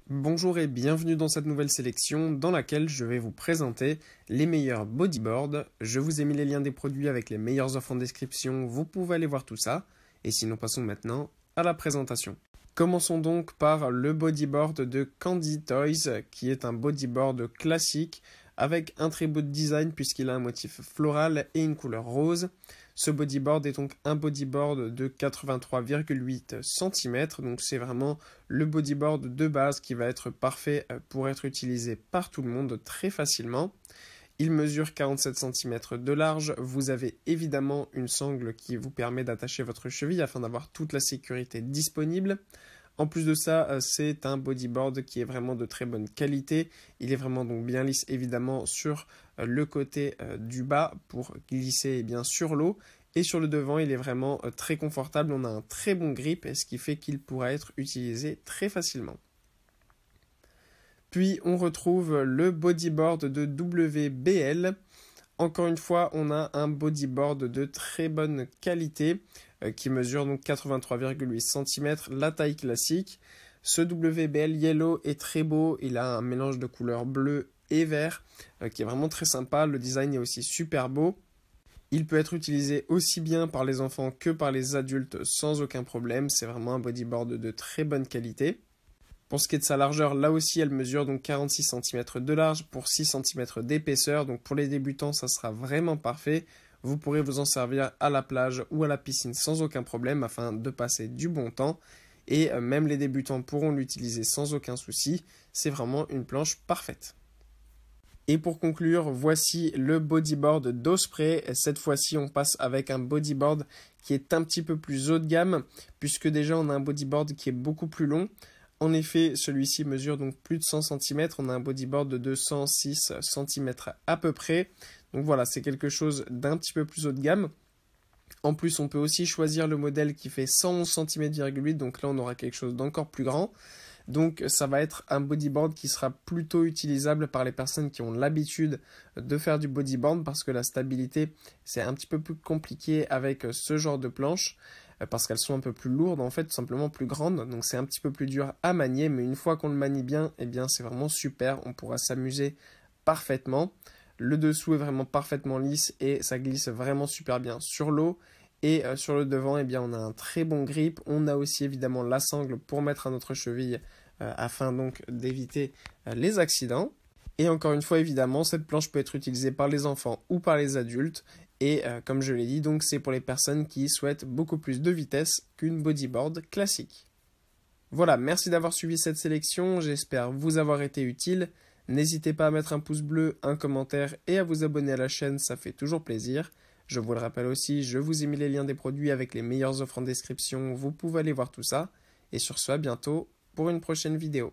Bonjour et bienvenue dans cette nouvelle sélection dans laquelle je vais vous présenter les meilleurs bodyboards. Je vous ai mis les liens des produits avec les meilleures offres en description, vous pouvez aller voir tout ça. Et sinon passons maintenant à la présentation. Commençons donc par le bodyboard de Candy Toys qui est un bodyboard classique avec un très beau design puisqu'il a un motif floral et une couleur rose. Ce bodyboard est donc un bodyboard de 83,8 cm, donc c'est vraiment le bodyboard de base qui va être parfait pour être utilisé par tout le monde très facilement. Il mesure 47 cm de large, vous avez évidemment une sangle qui vous permet d'attacher votre cheville afin d'avoir toute la sécurité disponible. En plus de ça, c'est un bodyboard qui est vraiment de très bonne qualité. Il est vraiment donc bien lisse évidemment sur le côté du bas pour glisser bien sur l'eau. Et sur le devant, il est vraiment très confortable. On a un très bon grip, ce qui fait qu'il pourra être utilisé très facilement. Puis on retrouve le bodyboard de WBL. Encore une fois, on a un bodyboard de très bonne qualité qui mesure donc 83,8 cm, la taille classique. Ce WBL Yellow est très beau, il a un mélange de couleurs bleu et vert qui est vraiment très sympa. Le design est aussi super beau. Il peut être utilisé aussi bien par les enfants que par les adultes sans aucun problème. C'est vraiment un bodyboard de très bonne qualité. Pour ce qui est de sa largeur, là aussi, elle mesure donc 46 cm de large pour 6 cm d'épaisseur. Donc pour les débutants, ça sera vraiment parfait. Vous pourrez vous en servir à la plage ou à la piscine sans aucun problème afin de passer du bon temps. Et même les débutants pourront l'utiliser sans aucun souci. C'est vraiment une planche parfaite. Et pour conclure, voici le bodyboard d'Osprey. Cette fois-ci, on passe avec un bodyboard qui est un petit peu plus haut de gamme, puisque déjà on a un bodyboard qui est beaucoup plus long. En effet, celui-ci mesure donc plus de 100 cm. On a un bodyboard de 206 cm à peu près. Donc voilà, c'est quelque chose d'un petit peu plus haut de gamme. En plus, on peut aussi choisir le modèle qui fait 111 cm,8 cm. Donc là, on aura quelque chose d'encore plus grand. Donc ça va être un bodyboard qui sera plutôt utilisable par les personnes qui ont l'habitude de faire du bodyboard parce que la stabilité, c'est un petit peu plus compliqué avec ce genre de planche parce qu'elles sont un peu plus lourdes, en fait, tout simplement plus grandes. Donc c'est un petit peu plus dur à manier, mais une fois qu'on le manie bien, eh bien c'est vraiment super, on pourra s'amuser parfaitement. Le dessous est vraiment parfaitement lisse et ça glisse vraiment super bien sur l'eau. Et sur le devant, eh bien, on a un très bon grip. On a aussi évidemment la sangle pour mettre à notre cheville afin donc d'éviter les accidents. Et encore une fois, évidemment, cette planche peut être utilisée par les enfants ou par les adultes. Et comme je l'ai dit, donc c'est pour les personnes qui souhaitent beaucoup plus de vitesse qu'une bodyboard classique. Voilà, merci d'avoir suivi cette sélection. J'espère vous avoir été utile. N'hésitez pas à mettre un pouce bleu, un commentaire et à vous abonner à la chaîne, ça fait toujours plaisir. Je vous le rappelle aussi, je vous ai mis les liens des produits avec les meilleures offres en description, vous pouvez aller voir tout ça. Et sur ce, à bientôt pour une prochaine vidéo.